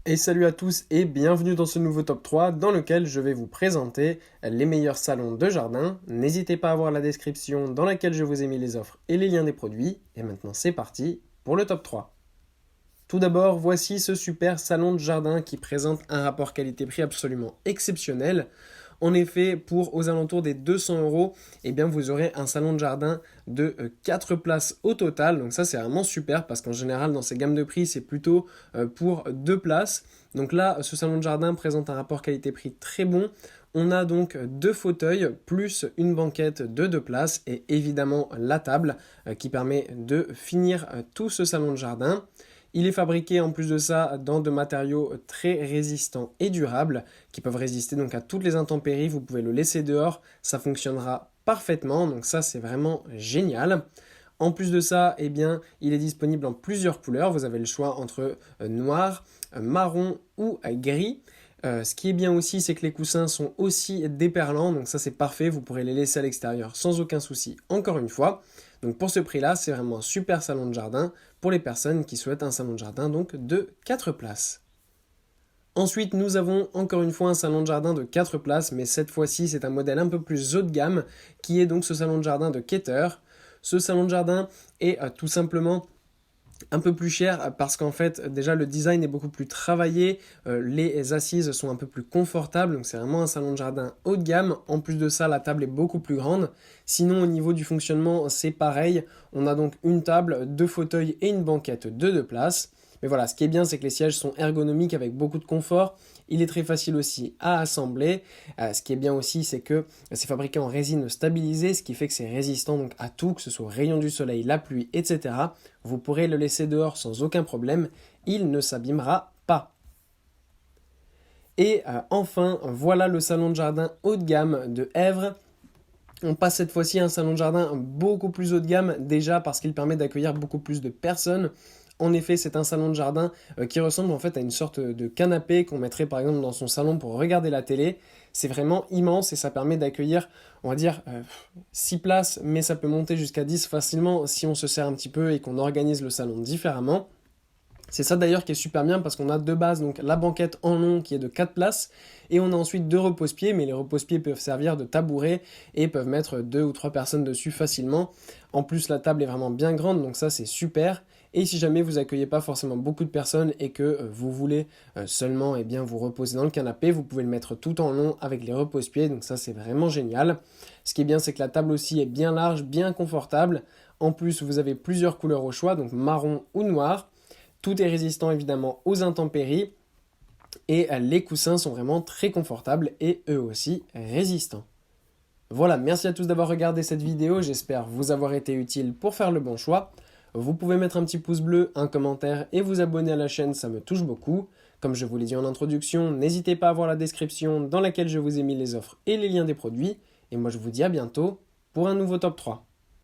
Et salut à tous et bienvenue dans ce nouveau top 3 dans lequel je vais vous présenter les meilleurs salons de jardin. N'hésitez pas à voir la description dans laquelle je vous ai mis les offres et les liens des produits. Et maintenant c'est parti pour le top 3. Tout d'abord, voici ce super salon de jardin qui présente un rapport qualité-prix absolument exceptionnel. En effet, pour aux alentours des 200 euros, eh bien vous aurez un salon de jardin de 4 places au total. Donc ça c'est vraiment super parce qu'en général dans ces gammes de prix c'est plutôt pour 2 places. Donc là ce salon de jardin présente un rapport qualité-prix très bon. On a donc 2 fauteuils plus une banquette de 2 places et évidemment la table qui permet de finir tout ce salon de jardin. Il est fabriqué en plus de ça dans de matériaux très résistants et durables qui peuvent résister donc à toutes les intempéries. Vous pouvez le laisser dehors, ça fonctionnera parfaitement, donc ça c'est vraiment génial. En plus de ça, eh bien, il est disponible en plusieurs couleurs. Vous avez le choix entre noir, marron ou gris. Ce qui est bien aussi, c'est que les coussins sont aussi déperlants, donc ça c'est parfait, vous pourrez les laisser à l'extérieur sans aucun souci, encore une fois. Donc pour ce prix-là, c'est vraiment un super salon de jardin pour les personnes qui souhaitent un salon de jardin donc de 4 places. Ensuite, nous avons encore une fois un salon de jardin de 4 places, mais cette fois-ci, c'est un modèle un peu plus haut de gamme, qui est donc ce salon de jardin de Keter. Ce salon de jardin est tout simplement un peu plus cher parce qu'en fait déjà le design est beaucoup plus travaillé, les assises sont un peu plus confortables, donc c'est vraiment un salon de jardin haut de gamme. En plus de ça, la table est beaucoup plus grande. Sinon au niveau du fonctionnement c'est pareil, on a donc une table, deux fauteuils et une banquette de 2 places. Mais voilà, ce qui est bien, c'est que les sièges sont ergonomiques avec beaucoup de confort. Il est très facile aussi à assembler. Ce qui est bien aussi, c'est que c'est fabriqué en résine stabilisée, ce qui fait que c'est résistant donc à tout, que ce soit rayon du soleil, la pluie, etc. Vous pourrez le laisser dehors sans aucun problème. Il ne s'abîmera pas. Et enfin, voilà le salon de jardin haut de gamme de Èvres. On passe cette fois-ci à un salon de jardin beaucoup plus haut de gamme, déjà parce qu'il permet d'accueillir beaucoup plus de personnes. En effet, c'est un salon de jardin qui ressemble en fait à une sorte de canapé qu'on mettrait par exemple dans son salon pour regarder la télé. C'est vraiment immense et ça permet d'accueillir, on va dire, 6 places, mais ça peut monter jusqu'à 10 facilement si on se sert un petit peu et qu'on organise le salon différemment. C'est ça d'ailleurs qui est super bien parce qu'on a deux bases, donc la banquette en long qui est de 4 places et on a ensuite deux repose-pieds, mais les repose-pieds peuvent servir de tabouret et peuvent mettre 2 ou 3 personnes dessus facilement. En plus la table est vraiment bien grande, donc ça c'est super. Et si jamais vous accueillez pas forcément beaucoup de personnes et que vous voulez seulement vous reposer dans le canapé, vous pouvez le mettre tout en long avec les repose-pieds, donc ça c'est vraiment génial. Ce qui est bien, c'est que la table aussi est bien large, bien confortable. En plus vous avez plusieurs couleurs au choix, donc marron ou noir. Tout est résistant évidemment aux intempéries et les coussins sont vraiment très confortables et eux aussi résistants. Voilà, merci à tous d'avoir regardé cette vidéo, j'espère vous avoir été utile pour faire le bon choix. Vous pouvez mettre un petit pouce bleu, un commentaire et vous abonner à la chaîne, ça me touche beaucoup. Comme je vous l'ai dit en introduction, n'hésitez pas à voir la description dans laquelle je vous ai mis les offres et les liens des produits. Et moi je vous dis à bientôt pour un nouveau top 3.